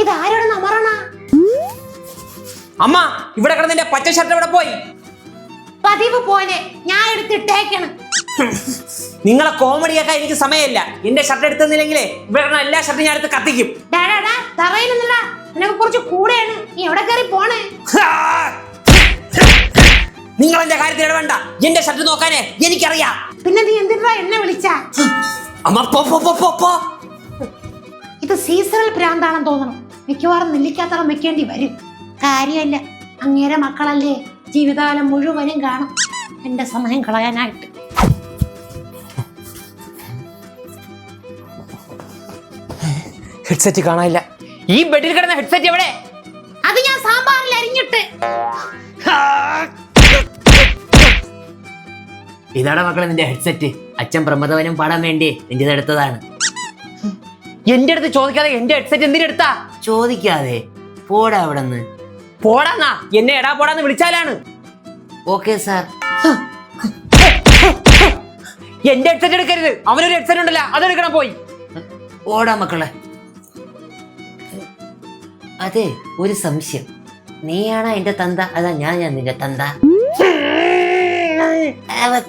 ഇതാരോട് നമറണ? അമ്മ, ഇവിടെ കിടന്നെ പച്ച ഷർട്ട് എവിടെ പോയി? പതിവ് പോലെ ഞാൻ എടുത്തിട്ടേക്കണം. നിങ്ങളെ കോമഡി കേൾക്കാൻ എനിക്ക് സമയമില്ല. എന്റെ ഷർട്ട് എടുത്തില്ലെങ്കിലേ ഇവിടെ കിടന്ന എല്ലാ ഷർട്ടും ഞാൻ എടുത്ത് കത്തിക്കും. കുറച്ച് കൂടെയാണ്. നീ എവിടെ കയറി പോണേ? നിങ്ങൾ എന്റെ കാര്യത്തിൽ ഇടവേണ്ട. എന്റെ ഷർട്ട് നോക്കാനേ എനിക്കറിയാം. പിന്നെ നീ എന്തിനാ എന്നെ വിളിച്ച? അമ്മ പോ പോ പോ പോ പോ. ഇത് സീസണൽ ഭ്രാന്താണെന്ന് തോന്നണം. മിക്കവാറും നെല്ലിക്കാത്തറം വെക്കേണ്ടി വരും. കാര്യമല്ല, അങ്ങേരെ മക്കളല്ലേ, ജീവിതകാലം മുഴുവനും കാണും എന്റെ സമയം കളയാനായിട്ട്. ഹെഡ്സെറ്റ് കാണാനില്ല. ഈ ബെഡിൽ കിടന്ന ഹെഡ്സെറ്റ് എവിടെ? അത് ഞാൻ സാമ്പാറിൽ അരിഞ്ഞിട്ട്. ഇതാടാ മക്കളെ നിന്റെ ഹെഡ്സെറ്റ്. അച്ഛൻ പ്രമദവനം പാടാൻ വേണ്ടി നിന്റെ എടുത്തതാണ്. എന്റെ അടുത്ത് ചോദിക്കാതെ എന്റെ ഹെഡ്സെറ്റ് എന്തിനെടുത്താ? ചോദിക്കാതെ പോടാ അവിടെ നിന്ന്. പോടാന്നാ? എന്നെ എടാ പോടാന്ന് വിളിച്ചാലാണ്. Okay sir. എന്റെ ഹെഡ്സെറ്റ് എടുക്കരുത്. അവനൊരു ഹെഡ്സെറ്റ് ഉണ്ടല്ലോ, അതെടുക്കണം പോയി. ഓടാ മക്കളെ. അതെ, ഒരു സംശയം. നീയാണോ എന്റെ തന്ത, അതാ ഞാൻ നിന്റെ തന്ത?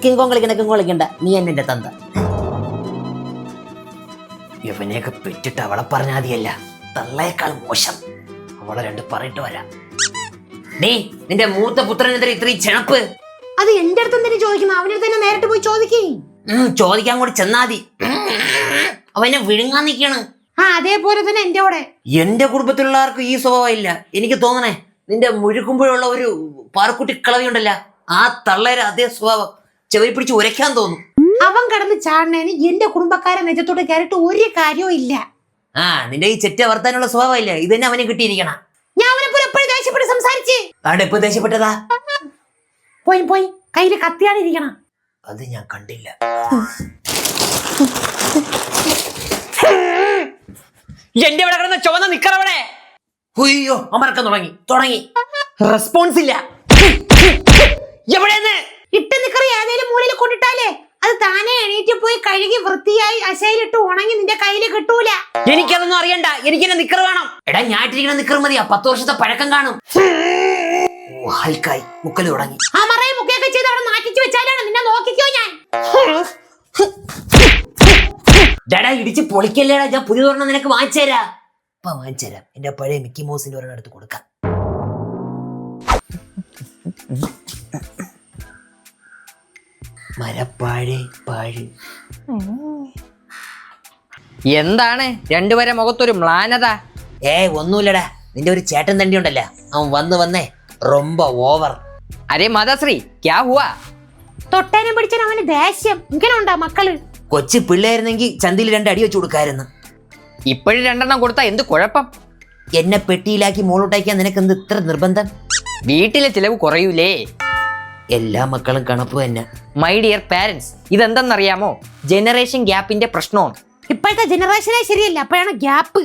കിങ്കോം കളിക്കണ്ട, നീ എന്നെ തന്ത. ഇവനെയൊക്കെ പെറ്റിട്ട് അവളെ പറഞ്ഞാതിയല്ല, തള്ളയേക്കാൾ മോശം. അവളെ രണ്ട് പറഞ്ഞിട്ട് വരാം. നീ നിന്റെ മൂത്ത പുത്രനെതിരെ ഇത്രയും ചെണപ്പ്? അത് എന്റെ അടുത്ത് എന്തിനു ചോദിക്കണം? അവനെ തന്നെ നേരിട്ട് പോയി ചോദിക്കേ. ചോദിക്കാൻ കൂടി ചെന്നാതി. അവനെ വിഴുങ്ങാൻ നിൽക്കാണ്. അതേപോലെ തന്നെ എന്റെ കൂടെ. എന്റെ കുടുംബത്തിലുള്ള ആർക്കും ഈ സ്വഭാവം ഇല്ല. എനിക്ക് തോന്നണേ നിന്റെ മുഴുക്കുമ്പോഴുള്ള ഒരു പാറക്കുട്ടി കളവിയുണ്ടല്ല, ആ തള്ളേരെ അതേ സ്വഭാവം. ചെവരി പിടിച്ച് ഉരയ്ക്കാൻ തോന്നും. അവൻ കിടന്ന് ചാടണേന് എന്റെ കുടുംബക്കാരെ നെജത്തോട് കയറിട്ട് ഒരു കാര്യവും ഇല്ല. നിന്റെ ഈ ചെറ്റ വർത്താനുള്ള സ്വഭാവം ഇല്ല, ഇത് തന്നെ അവനെ കിട്ടിയിരിക്കണം. ഞാൻ അവനെ പോലെ എപ്പോഴും ദേഷ്യപ്പെട്ട് സംസാരിച്ചേ. അവിടെ എപ്പോ ദേഷ്യപ്പെട്ടതാ? പോയി പോയി കയ്യില് കത്തിയാണ് ഇരിക്കണം. അത് ഞാൻ കണ്ടില്ല. എന്റെ ഇവിടെ കിടന്ന ചുവന്ന നിക്കറവിടെ. അയ്യോ, അമർക്കം തുടങ്ങി. റെസ്പോൺസ് ഇല്ല. എവിടെയെന്ന്? ഇട്ട് നിക്കറി ഏതെങ്കിലും മൂലയിൽ കൊണ്ടിട്ടാലേ അത് താനെ എണീറ്റ് പോയി കഴുകി വൃത്തിയായി അശയിലിട്ട് ഉണങ്ങി നിന്റെ കയ്യില് കിട്ടൂല. എനിക്കതൊന്നും അറിയണ്ട, എനിക്ക് എന്നെ നിക്കർ വേണം. എടാ, ഞാട്ടിരിക്കണ നിക്കർ മതിയാ, 10 വർഷത്തെ പഴക്കം കാണും. ഹൽക്കായി മുക്കല് തുടങ്ങി. ആ മറയെ മുക്കയൊക്കെ ചെയ്ത് അവിടെ മാറ്റിച്ചു വെച്ചാലാണ് നിന്നെ നോക്കിക്കോ ഞാൻ. ഡാടാ, ഇടിച്ച് പൊളിക്കല്ലേടാ, ഞാൻ പുതിയതൊരെണ്ണം നിനക്ക് വാങ്ങിച്ചുതരാം. ഇപ്പൊ വാങ്ങിച്ചുതരാം. എന്റെ പഴയ മിക്കി മൗസിന്റെ ഒരെണ്ണം എടുത്ത് കൊടുക്കാം. മരപ്പാഴ്. എന്താണ് രണ്ടുപേരെ മുഖത്തൊരു മ്ലാനത? ഒന്നുമില്ലടാ, നിന്റെ ഒരു ചേട്ടൻ തണ്ടി ഉണ്ടല്ല, അവൻ വന്നേ ரொம்ப ഓവർ. അരേ മാതാശ്രീ, ക്യാ ഹുവാ? തൊട്ടേനും പിടിച്ചാൽ അവന് ദേഷ്യം. ഇങ്ങനെ ഉണ്ടാ മക്കള്? കൊച്ചു പിള്ളേരുന്നെങ്കിൽ ചന്തിയിൽ 2 അടി വെച്ചു കൊടുക്കായിരുന്നു. ഇപ്പോഴും 2 കൊടുത്താ എന്ത് കുഴപ്പം? എന്നെ പെട്ടിയിലാക്കി മോളോട്ടയക്കാൻ നിനക്ക് എന്ത് ഇത്ര നിർബന്ധം? വീട്ടിലെ ചിലവ് കുറയൂലേ? എല്ലാ മക്കളും കണപ്പ് തന്നെ. മൈ ഡിയർ പാരന്റ്സ്, ഇതെന്തെന്നറിയാമോ? ജനറേഷൻ ഗ്യാപ്പിന്റെ പ്രശ്നമാണ്. ഇപ്പോഴത്തെ ജനറേഷനെ ശരിയല്ല, അപ്പോഴാണ് ഗ്യാപ്പ്.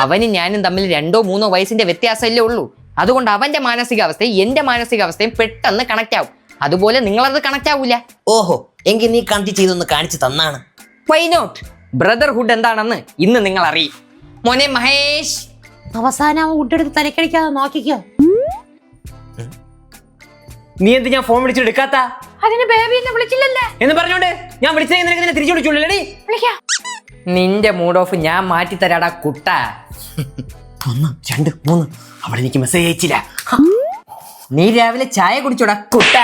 അവനും ഞാനും തമ്മിൽ 2-3 വയസ്സിന്റെ വ്യത്യാസമല്ലേ ഉള്ളൂ. അതുകൊണ്ട് അവന്റെ മാനസികാവസ്ഥയും എന്റെ മാനസികാവസ്ഥയും പെട്ടെന്ന് കണക്ട് ആവും. അതുപോലെ നിങ്ങളത് കണക്ട് ആവൂല. ഓഹോ, എങ്കിൽ നീ കണക്ട് ചെയ്തൊന്ന് കാണിച്ചു തന്നാണ്. Why not? ബ്രദർഹുഡ് എന്താണെന്ന് ഇന്ന് നിങ്ങൾ അറിയും. മോനെ മഹേഷ്, അവസാനം അവൻ കുട്ടിയെടുത്ത് തലക്കടിക്കാതെ നോക്കിക്കോ. നീ എന്ത് ഞാൻ ഫോൺ വിളിച്ചിട്ട് എടുക്കാത്ത? അതിന് ബേബി എന്നെ വിളിച്ചില്ലല്ലേ എന്ന് പറഞ്ഞോണ്ട് ഞാൻ വിളിച്ചത് നിനക്ക് നിന്നെ തിരിച്ചു വിളിച്ചോളൂ. വിളിക്കാം. നിന്റെ മൂഡ് ഓഫ് ഞാൻ മാറ്റിത്തരാടാ കുട്ട. 1 2 3 അവളെനിക്ക് മെസ്സേജ് അയച്ചില്ല. നീ രാവിലെ ചായ കുടിച്ചോടാ കുട്ട.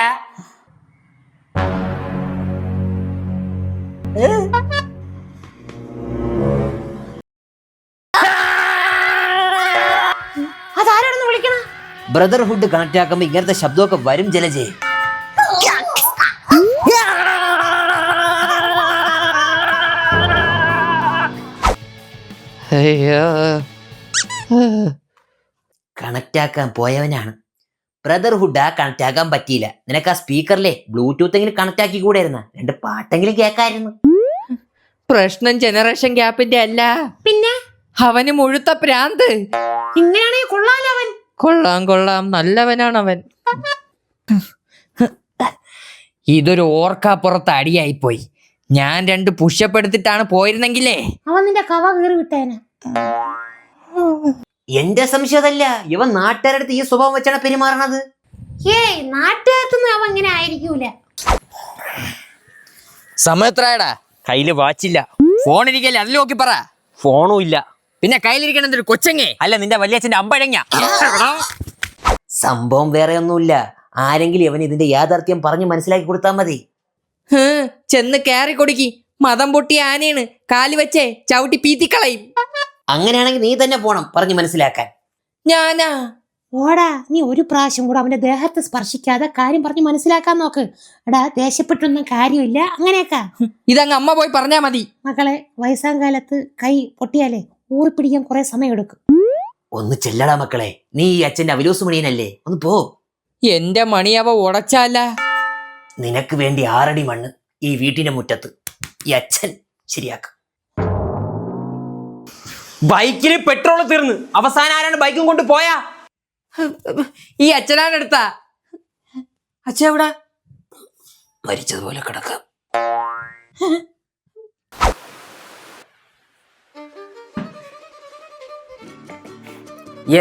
അതാരാണെന്ന് വിളിക്കണം? ബ്രദർഹുഡ് കണക്ട് ആക്കുമ്പോ ഇങ്ങനത്തെ ശബ്ദമൊക്കെ വരും ജലജേ. കണക്ട് ആക്കാൻ പോയവനാണ്. ബ്രദർഹുഡ് കണക്ട് ആക്കാൻ പറ്റിയില്ല. നിനക്ക് ആ സ്പീക്കറിലെ ബ്ലൂടൂത്ത് എങ്കിലും കണക്ട് ആക്കി കൂടായിരുന്ന 2 പാട്ടെങ്കിലും കേൾക്കായിരുന്നു. പ്രശ്നം ജനറേഷൻ ഗ്യാപ്പിന്റെ അല്ല, പിന്നെ അവന് മുഴുത്ത പ്രാന്ത്. ഇങ്ങനെയാണെങ്കിൽ കൊള്ളാലോ അവൻ. കൊള്ളാം, നല്ലവനാണ് അവൻ. ഇതൊരു ഓർക്കാപ്പുറത്ത് അടിയായിപ്പോയി. ഞാൻ 2 പുഷപ്പ് എടുത്തിട്ടാണ് പോയിരുന്നെങ്കിലേ അവൻ നിന്റെ കവ കീറി വിട്ടേനെ. എന്റെ സംശയം അതല്ല, ഇവൻ നാട്ടുകാരുടെ അടുത്ത് ഈ സ്വഭാവം വെച്ചാണ് പെരുമാറണത്. ഏയ് നാട്ടുകാരത്തൊന്നും അവൻ ഇങ്ങനെ ആയിരിക്കൂല. സമയത്രായടാ? കയ്യില് വാച്ചില്ല, ഫോൺ ഇരിക്കല്ലേ, അതിൽ നോക്കി പറ. ഫോണും ഇല്ല. പിന്നെ കയ്യിലിരിക്കണ എന്തൊരു കൊച്ചങ്ങേ? അല്ല, നിന്റെ വലിയച്ഛന്റെ അമ്പഴങ്ങ. സംഭവം വേറെ ഒന്നുമില്ല. ആരെങ്കിലും അവൻ ഇതിന്റെ യാഥാർത്ഥ്യം പറഞ്ഞു മനസ്സിലാക്കി കൊടുത്താൽ മതി. ചെന്ന് കയറി കൊടുക്കി. മതം പൊട്ടിയ ആനയാണ്, കാല് വെച്ചേ ചവിട്ടി പീത്തിക്കളയും. അങ്ങനെയാണെങ്കിൽ നീ തന്നെ പോണം പറഞ്ഞു മനസ്സിലാക്കാൻ. ഞാനാ? ഓടാ, നീ ഒരു പ്രാവശ്യം കൂടെ അവന്റെ ദേഹത്തെ സ്പർശിക്കാതെ കാര്യം പറഞ്ഞ് മനസ്സിലാക്കാൻ നോക്ക്. എടാ, ദേഷ്യപ്പെട്ടൊന്നും കാര്യമില്ല, അങ്ങനെയൊക്കെ. ഇതങ്ങ് അമ്മ പോയി പറഞ്ഞാ മതി. മക്കളെ, വയസ്സാം കാലത്ത് കൈ പൊട്ടിയാലേ ഊറിപ്പിടിക്കാൻ കുറെ സമയം എടുക്കും. ഒന്ന് ചെല്ലടാ മക്കളെ, നീ ഈ അച്ഛന്റെ അവലോസ് മണിയനല്ലേ, ഒന്ന് പോ. എന്റെ മണിയവ ഉടച്ചാല. നിനക്ക് വേണ്ടി 6 അടി മണ്ണ് ഈ വീട്ടിന്റെ മുറ്റത്ത് ഈ അച്ഛൻ ശരിയാക്കും. ബൈക്കില് പെട്രോൾ തീർന്ന് അവസാനം ആരാണ് ബൈക്കും കൊണ്ട് പോയാ? ഈ അച്ഛനാണ് എടുത്താ. അച്ഛൻ എവിടാ? മരിച്ചതുപോലെ കിടക്കാം.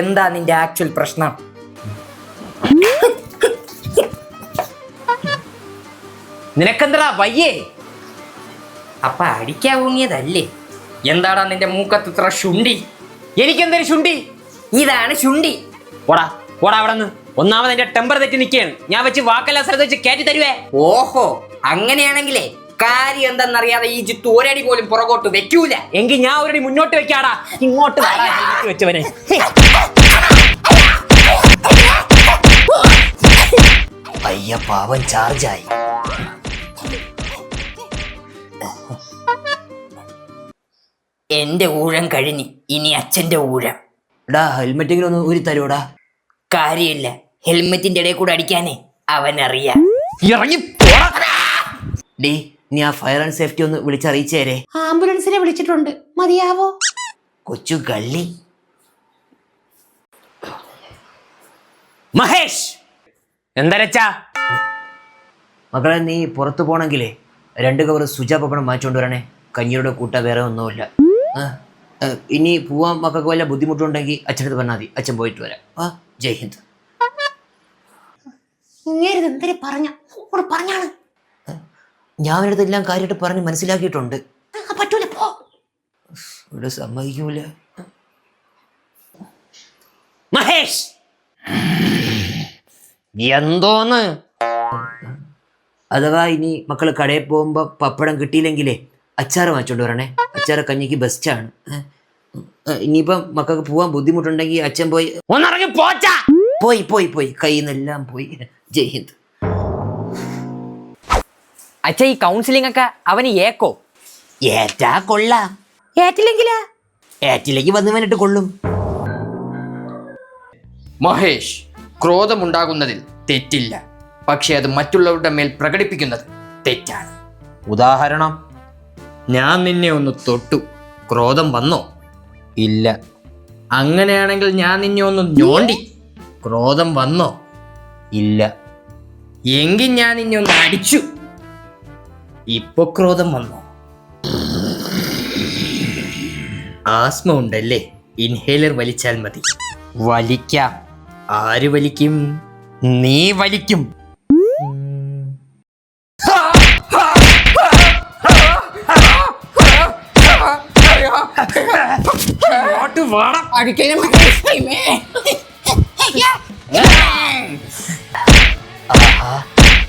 എന്താ നിന്റെ ആക്ച്വൽ പ്രശ്നം? നിനക്കെന്താ വയ്യേ? അപ്പ അടിക്കാൻ ഊങ്ങിയതല്ലേ? എന്താടാ നിന്റെ മൂക്കത്ത് ഇത്ര ശുണ്ടി? എനിക്കെന്തൊരു ശുണ്ടി? ഇതാണ് ശുണ്ടി. പോടാ പോടാ അവിടെ നിന്ന്. ഒന്നാമത് എന്റെ ടെമ്പർ തെറ്റി നിൽക്കുകയാണ്. ഞാൻ വെച്ച് വാക്കെല്ലാ സ്ഥലത്ത് വെച്ച് കയറ്റി തരുവേ. ഓഹോ, അങ്ങനെയാണെങ്കിലേ കാര്യം എന്തെന്നറിയാതെ ഈ ജിത്ത് ഒരടി പോലും പുറകോട്ട് വെക്കൂല. എങ്കിൽ ഞാൻ ഒരടി മുന്നോട്ട് വെക്കാടാ. ഇങ്ങോട്ട് വെച്ചവനെ. അയ്യ പാവൻ ചാർജായി. എന്റെ ഊഴം കഴിഞ്ഞ് ഇനി അച്ഛന്റെ ഊഴം. എടാ, ഹെൽമെറ്റെങ്കിലും ഒന്ന് ഊരി തരൂടാ. കാര്യമില്ല, ഹെൽമെറ്റിന്റെ ഇടയിൽ കൂടെ അടിക്കാനേ അവനറിയാം. ഇറങ്ങി പോടാ. ഡീ, നീ ആ ഫയർ ആൻഡ് സേഫ്റ്റി ഒന്ന് വിളിച്ചറിയിച്ചേരെ. ആംബുലൻസിനെ വിളിച്ചിട്ടുണ്ട്, മതിയാവോ? കൊച്ചു കള്ളി. മഹേഷ്, എന്തരച്ചാ? മക്കളെ, നീ പുറത്തു പോണെങ്കിലേ 2 കവർ സുജാ പപ്പടം മാറ്റിക്കൊണ്ട് വരണേ. കഞ്ഞിയുടെ കൂട്ട വേറെ ഒന്നുമില്ല. ഇനി പോവാൻ മക്കൾക്ക് വല്ല ബുദ്ധിമുട്ടുണ്ടെങ്കിൽ അച്ഛനടുത്ത് പറഞ്ഞാൽ മതി. അച്ഛൻ പോയിട്ട് വരാം. ജയ് ഹിന്ദ്. ഇങ്ങേരുത് എന്തിനെ പറഞ്ഞാണ്. ഞാൻ അവരുടെ എല്ലാം കാര്യമായിട്ട് പറഞ്ഞ് മനസ്സിലാക്കിയിട്ടുണ്ട്. പറ്റൂല, പോ. ഇവിടെ സമ്മതിക്കൂല. മഹേഷ്, എന്തോന്ന്? അഥവാ ഇനി മക്കൾ കടയിൽ പോകുമ്പോ പപ്പടം കിട്ടിയില്ലെങ്കിലേ അച്ചാറ് വാങ്ങിച്ചോണ്ട് വരണേ. അച്ചാറ് കഞ്ഞിക്ക് ബെസ്റ്റാണ്. ഇനിയിപ്പം മക്കൾക്ക് പോവാൻ ബുദ്ധിമുട്ടുണ്ടെങ്കിൽ അച്ഛൻ പോയി ഒന്നിറങ്ങി പോച്ചാ. പോയി കയ്യിൽ നിന്നെല്ലാം പോയി. ജയ് ഹിന്ദ്. അച്ഛ, ഈ കൗൺസിലിംഗ് ഒക്കെ അവന് ഏക്കോ? ഏറ്റാ കൊള്ളാം, ഏറ്റില്ലെങ്കിലാ? ഏറ്റിലേക്ക് വന്നു വേണ്ടിട്ട് കൊള്ളും. മഹേഷ്, ക്രോധമുണ്ടാകുന്നതിൽ തെറ്റില്ല, പക്ഷെ അത് മറ്റുള്ളവരുടെ മേൽ പ്രകടിപ്പിക്കുന്നത് തെറ്റാണ്. ഉദാഹരണം? ഞാൻ നിന്നെ ഒന്ന് തൊട്ടു, ക്രോധം വന്നോ? ഇല്ല. അങ്ങനെയാണെങ്കിൽ ഞാൻ നിന്നെ ഒന്ന് ഞോണ്ടി, ക്രോധം വന്നോ? ഇല്ല. എങ്കിൽ ഞാൻ നിന്നെ ഒന്ന് അടിച്ചു, ഇപ്പൊ ക്രോധം വന്നോ? ആസ്മ ഉണ്ടല്ലേ, ഇൻഹേലർ വലിച്ചാൽ മതി. വലിക്കാം. ആര് വലിക്കും? നീ വലിക്കും.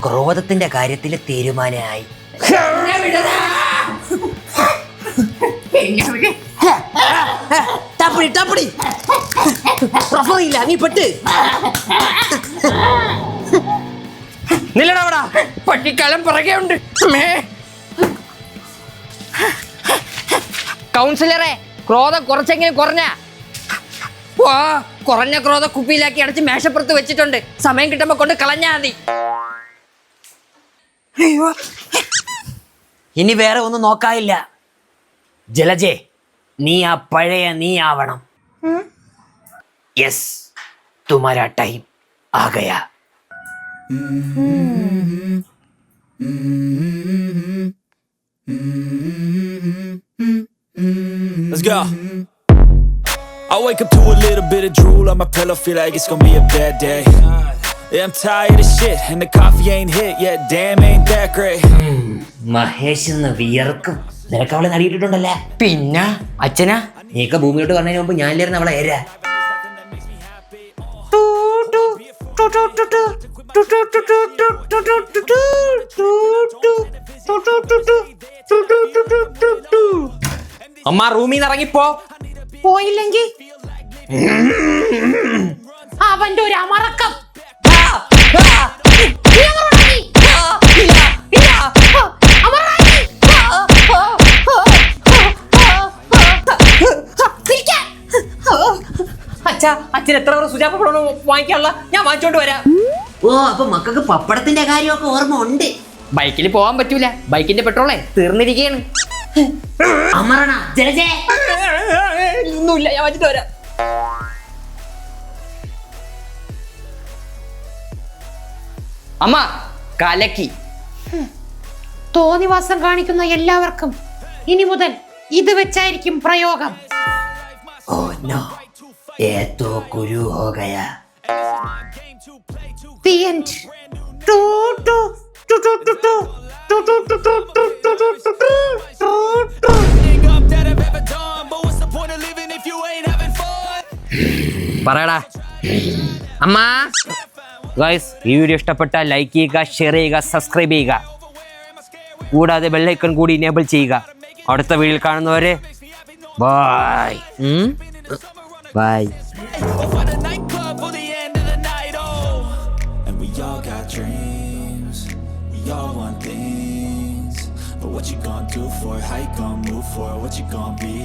ക്രോധത്തിന്റെ കാര്യത്തിൽ തീരുമാനമായി. പ്രഫറില്ല, നീ പെട്ട് നില്ലടാ. പട്ടിക്കാലം പുറകെ ഉണ്ട്. കൗൺസിലറെ, ക്രോധം കുറച്ചെങ്കിലും കുറഞ്ഞ കുറഞ്ഞ ക്രോധ കുപ്പിയിലാക്കി അടച്ച് മേശപ്പുറത്ത് വെച്ചിട്ടുണ്ട്. സമയം കിട്ടുമ്പോ കൊണ്ട് കളഞ്ഞാ മതി. ഇനി വേറെ ഒന്നും നോക്കാനില്ല. ജലജെ, നീ ആ പഴയ നീ ആവണം. യെസ്, തുമാരാ ടൈം ആ Gaya. Let's go. I wake up to a little bit of drool on my pillow, feel like it's gonna be a bad day. Yeah, I'm tired of shit, and the coffee ain't hit yet, damn, ain't that great. Mahesh എന്ന് വിയർക്കും. നിനക്ക് അവളെ നടിയിട്ടുണ്ടല്ലേ? പിന്നെ അച്ഛനാ നീക്ക ഭൂമിയോട്ട് പറഞ്ഞതിന് മുമ്പ് ഞാനില്ലായിരുന്നു അവളെ ഏരാ. അമ്മ റൂമിൽ നിന്ന് ഇറങ്ങിപ്പോ. പോയില്ലെങ്കിൽ അവന്റെ ഒരു അമറക്കം. അച്ഛൻ എത്ര സുജാപ്പ വാങ്ങിക്കാനുള്ള ഞാൻ വാങ്ങിച്ചോണ്ട് വരാം. ഓ, അപ്പൊ മക്കൾക്ക് പപ്പടത്തിന്റെ കാര്യമൊക്കെ ഓർമ്മ ഉണ്ട്. ബൈക്കിൽ പോവാൻ പറ്റൂല, ബൈക്കിന്റെ പെട്രോളേ തീർന്നിരിക്കുകയാണ്. അമറണ ജലജേ. ഒന്നുമില്ല, ഞാൻ വാങ്ങിച്ചിട്ട് വരാം. അമ്മ കലക്കി. തോന്നിവാസം കാണിക്കുന്ന എല്ലാവർക്കും ഇനി മുതൽ ഇത് വെച്ചായിരിക്കും പ്രയോഗം. ഓ നോ, ഏതോ കുരു ഹോ ഗയാ. The end. ടു ടു ടു ടു ടു ടു ടു ടു ടു ടു ടു ടു ടു ടു ടു ടു. പറയടാ അമ്മ. ഗൈസ്, ഈ വീഡിയോ ഇഷ്ടപ്പെട്ടാൽ ലൈക്ക് ചെയ്യുക, ഷെയർ ചെയ്യുക, സബ്സ്ക്രൈബ് ചെയ്യുക, കൂടാതെ ബെല്ലൈക്കൺ കൂടി ഇനേബിൾ ചെയ്യുക. അടുത്ത വീഡിയോയിൽ കാണുന്നവരെ bye bye. We all got dreams, we all want things, but what you gonna do for it? How you gonna move for it? What you gonna be?